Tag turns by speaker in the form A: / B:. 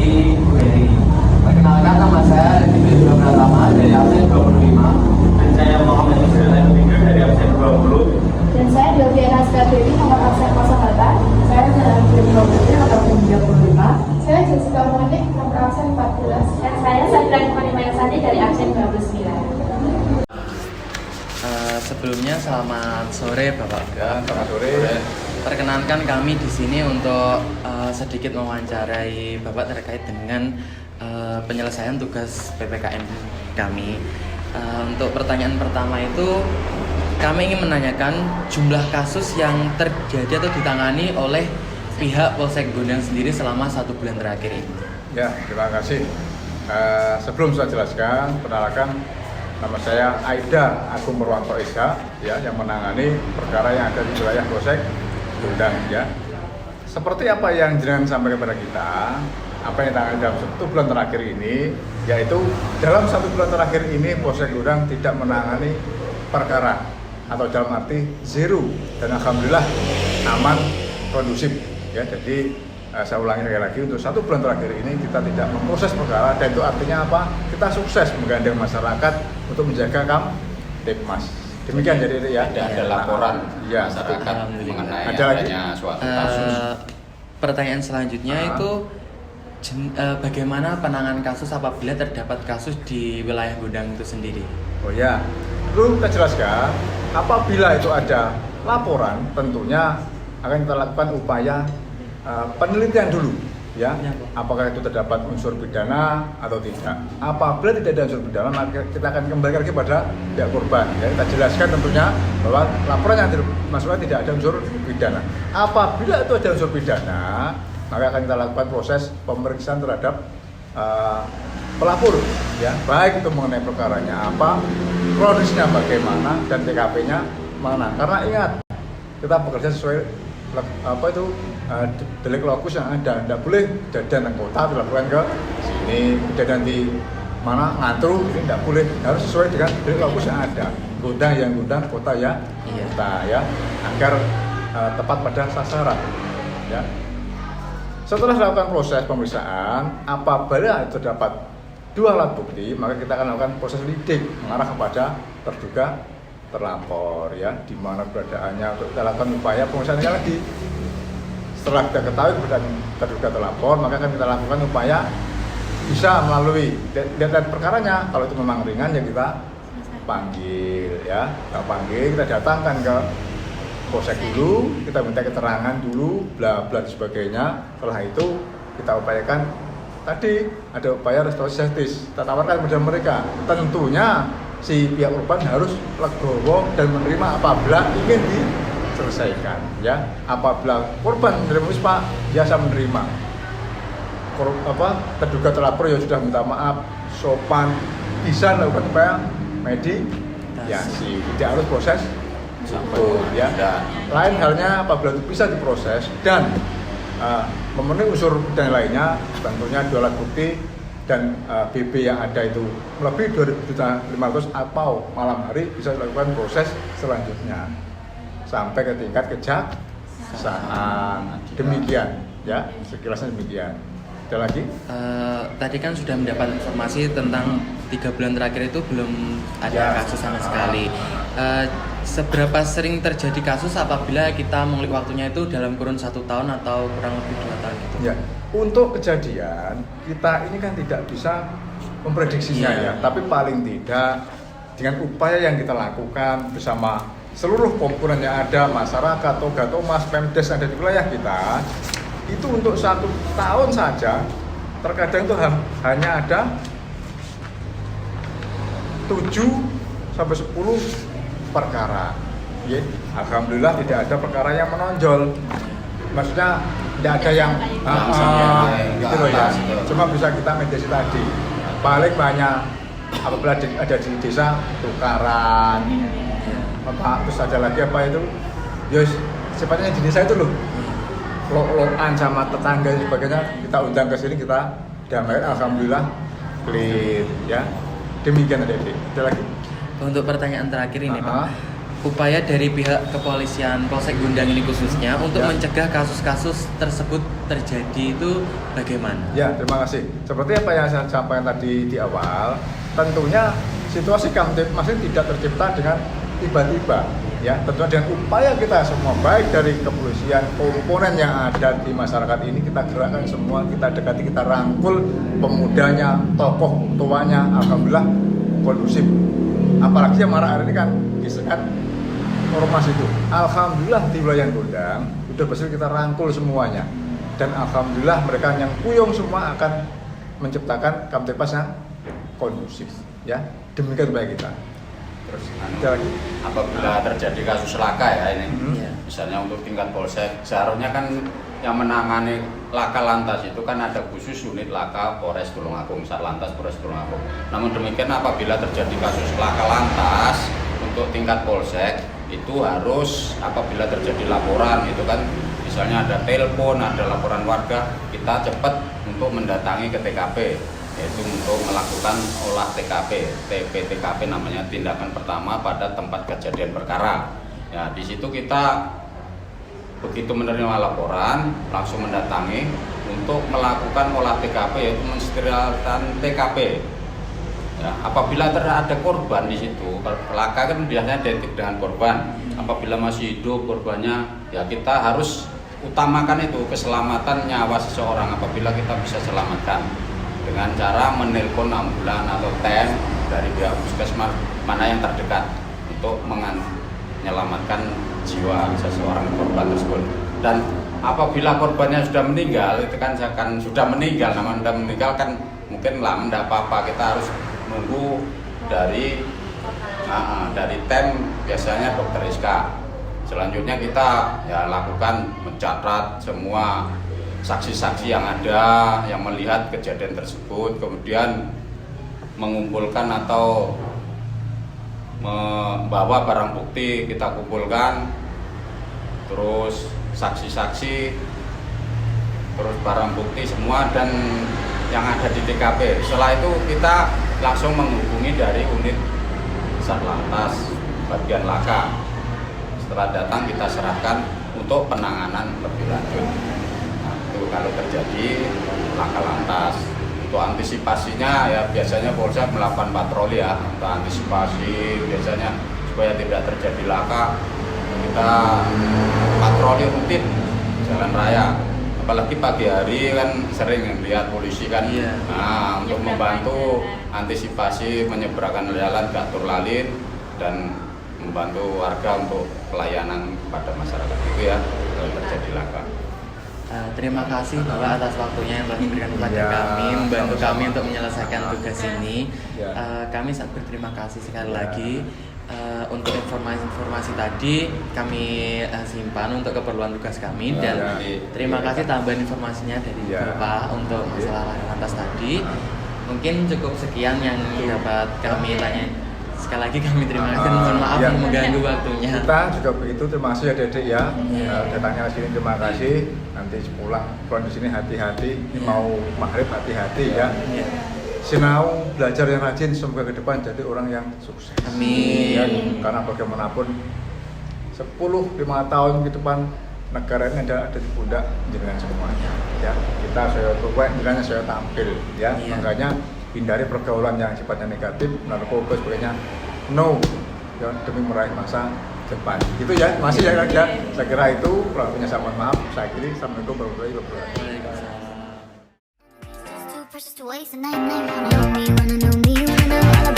A: dari Bu Heri. Perkenalkan, nama saya Dibeli Pratama dari absen 25. Dan saya Muhammad Yusuf dari absen 20.
B: Dan saya Delviana Skadewi nomor absen 08. Saya dari absen 20 nomor absen 35. Saya Jessica Monik nomor absen 14.
C: Dan saya Sadra Manimayasani dari absen 29.
D: Sebelumnya selamat sore Bapak.
E: Ya, selamat sore.
D: Perkenankan kami di sini untuk sedikit mewawancarai Bapak terkait dengan penyelesaian tugas PPKM kami. Untuk pertanyaan pertama itu kami ingin menanyakan jumlah kasus yang terjadi atau ditangani oleh pihak Polsek Gondang sendiri selama 1 bulan terakhir ini.
E: Ya, terima kasih. Sebelum saya jelaskan, perkenalkan nama saya Aida Agung Murwanto Esa, ya, yang menangani perkara yang ada di wilayah Polsek Gondang, ya. Seperti apa yang jenengan sampaikan kepada kita, apa yang ditangani dalam 1 bulan terakhir ini, yaitu dalam 1 bulan terakhir ini Polsek Gondang tidak menangani perkara atau dalam arti zero, dan alhamdulillah aman, kondusif, ya. Jadi saya ulangi sekali lagi, untuk 1 bulan terakhir ini kita tidak memproses perkara, dan itu artinya apa? Kita sukses menggandeng masyarakat untuk menjaga Kamtibmas. Demikian jadi ya.
F: Ada laporan
E: ya,
F: masyarakat mengenai
E: ada lagi
F: suatu kasus.
D: Pertanyaan selanjutnya itu bagaimana penanganan kasus apabila terdapat kasus di wilayah Gondang itu sendiri?
E: Oh ya, perlu kita jelaskan, apabila itu ada laporan, tentunya akan kita lakukan upaya penelitian dulu, ya, apakah itu terdapat unsur pidana atau tidak. Apabila tidak ada unsur pidana, maka kita akan kembali lagi pada pihak korban, ya. Kita jelaskan tentunya bahwa laporan yang dimasukkan tidak ada unsur pidana. Apabila itu ada unsur pidana, maka akan kita lakukan proses pemeriksaan terhadap pelapor, ya, baik itu mengenai perkaranya apa, kronisnya bagaimana, dan TKP-nya mana. Karena ingat, kita bekerja sesuai delik lokus yang ada. Tidak boleh kejadian yang kota dilakukan ke sini, kejadian di mana ngantru, ini tidak boleh, harus sesuai dengan delik lokus yang ada. Gondang yang Gondang, kota ya kota, ya, agar tepat pada sasaran, ya. Setelah dilakukan proses pemeriksaan, apabila itu dapat 2 alat bukti, maka kita akan lakukan proses lidik mengarah kepada terduga terlapor, ya, di mana beradaannya, untuk kita lakukan upaya pemeriksaannya lagi. Setelah kita ketahui keberadaan terduga terlapor, maka akan kita lakukan upaya bisa melalui deadline perkaranya. Kalau itu memang ringan, ya kita panggil, ya, kita datangkan ke Polsek dulu, kita minta keterangan dulu, bla bla dan sebagainya. Setelah itu kita upayakan tadi ada upaya restorasi justice, kita tawarkan kepada mereka. Tentunya si pihak korban harus legowo dan menerima apabila ingin diselesaikan, ya. Apabila korban menerima Pak, biasa menerima. Terduga terlapor ya sudah minta maaf, sopan, bisa melakukan upaya mediasi, tidak harus proses hukum, ya. Lain halnya apabila itu bisa diproses dan memenuhi unsur dan lainnya, tentunya 2 alat bukti dan BB yang ada itu melebihi 2.500.000 atau malam hari bisa dilakukan proses selanjutnya sampai ke tingkat kejaksaan. Demikian, ya, sekilasnya demikian. Ada lagi?
D: Tadi kan sudah mendapat informasi tentang 3 bulan terakhir itu belum ada kasus sama sekali. Seberapa sering terjadi kasus apabila kita mengulik waktunya itu dalam kurun 1 tahun atau kurang lebih 2 tahun gitu?
E: Ya, untuk kejadian kita ini kan tidak bisa memprediksinya, ya. Tapi paling tidak dengan upaya yang kita lakukan bersama seluruh komponen yang ada, masyarakat, Toga Thomas, Pemdes yang ada di wilayah kita, itu untuk 1 tahun saja terkadang itu hanya ada 7 sampai 10 perkara, ya. Alhamdulillah tidak ada perkara yang menonjol, maksudnya tidak ada yang gitu loh, ya. Cuma bisa kita mediasi tadi. Paling banyak apabila ada di desa tukaran, terus ada lagi apa itu, ya sifatnya di desa itu loh, lo-loan sama tetangga dan sebagainya, kita undang ke sini, kita damaikan, alhamdulillah clear, ya. Demikian adik-adik. Ada lagi?
D: Untuk pertanyaan terakhir ini Pak, upaya dari pihak kepolisian Polsek Gundang ini khususnya untuk
E: Ya.
D: mencegah kasus-kasus tersebut terjadi itu bagaimana?
E: Ya, terima kasih. Seperti apa yang saya sampaikan tadi di awal, tentunya situasi Kamtipmas ini tidak tercipta dengan tiba-tiba. Ya, tentunya dengan upaya kita semua, baik dari kepolisian, komponen yang ada di masyarakat ini, kita gerakkan semua, kita dekati, kita rangkul pemudanya, tokoh tuanya, alhamdulillah kondusif. Apalagi yang marah hari ini kan disekat ormas itu. Alhamdulillah di wilayah Gundang sudah berhasil kita rangkul semuanya. Dan alhamdulillah mereka yang kuyung semua akan menciptakan Kamtipmas yang kondusif. Ya, demikian upaya kita.
F: Terus
E: Ada lagi?
F: apabila terjadi kasus laka ya ini,
D: Iya.
F: misalnya untuk tingkat polsek, seharusnya kan yang menangani laka lantas itu kan ada khusus unit laka Polres Tulungagung, Satlantas Polres Tulungagung. Namun demikian apabila terjadi kasus laka lantas untuk tingkat polsek itu harus apabila terjadi laporan itu kan misalnya ada telepon, ada laporan warga, kita cepat untuk mendatangi ke TKP, yaitu untuk melakukan olah TKP, TPTKP namanya, tindakan pertama pada tempat kejadian perkara. Ya, di situ kita begitu menerima laporan langsung mendatangi untuk melakukan olah TKP, yaitu mensterilkan TKP. Ya, apabila ada korban di situ, laka kan biasanya identik dengan korban. Apabila masih hidup korbannya, ya kita harus utamakan itu keselamatan nyawa seseorang. Apabila kita bisa selamatkan dengan cara menelpon ambulan atau TEM dari pihak puskesmas mana yang terdekat untuk menyelamatkan jiwa seseorang korban tersebut. Dan apabila korbannya sudah meninggal, itu kan sudah meninggal, namun sudah meninggal kan mungkin tidak apa-apa, kita harus nunggu dari TEM, biasanya dokter Iska. Selanjutnya kita ya lakukan mencatat semua saksi-saksi yang ada yang melihat kejadian tersebut, kemudian mengumpulkan atau membawa barang bukti kita kumpulkan, terus saksi-saksi, terus barang bukti semua dan yang ada di TKP. Setelah itu kita langsung menghubungi dari unit Satlantas bagian laka. Setelah datang kita serahkan untuk penanganan lebih lanjut. Nah, itu kalau terjadi laka lantas. Untuk antisipasinya ya biasanya Polsek melakukan patroli ya untuk antisipasi biasanya supaya tidak terjadi laka, kita patroli rutin jalan raya. Apalagi pagi hari kan sering lihat polisi kan.
D: Iya.
F: Nah, untuk membantu antisipasi menyeberangkan jalan gak turlalin dan membantu warga untuk pelayanan kepada masyarakat itu ya kalau terjadi laka.
D: Terima kasih Bapak atas waktunya yang telah diberikan kepada
E: Ya,
D: kami, membantu
E: sama-sama.
D: kami untuk menyelesaikan tugas ini.
E: Ya.
D: Kami sangat berterima kasih sekali
E: Ya.
D: lagi untuk informasi tadi kami simpan untuk keperluan tugas kami dan
E: Ya.
D: terima kasih tambahan informasinya dari
E: Ya.
D: Bapak untuk masalah lantas tadi. Mungkin cukup sekian yang dapat kami tanya. Sekali lagi kami terima kasih dan mohon maaf
E: Ya.
D: mengganggu waktunya.
E: Kita juga begitu, terima kasih ya Dedek ya.
D: Ya.
E: Datangnya ke sini terima kasih. Nanti pulang di sini hati-hati. Ini
D: Ya.
E: mau maghrib hati-hati ya.
D: Ya.
E: Sinau belajar yang rajin, semoga ke depan jadi orang yang sukses.
D: Amin.
E: Ya, karena bagaimanapun 10-5 tahun ke depan negara ini ada di pundak jenengan semuanya. Ya, kita saya coba jenengan saya tampil ya.
D: Iya.
E: Makanya hindari pergaulan yang sifatnya negatif, narkoba sebagainya. No, ya, demi meraih masa depan. Itu ya, masih ya. Saya kira itu. Kalau punya saya mohon maaf. Saya kiri. Assalamualaikum warahmatullahi wabarakatuh.
D: Waalaikumsalam.
G: Too precious to waste, and I wanna know me, wanna know me, wanna know all about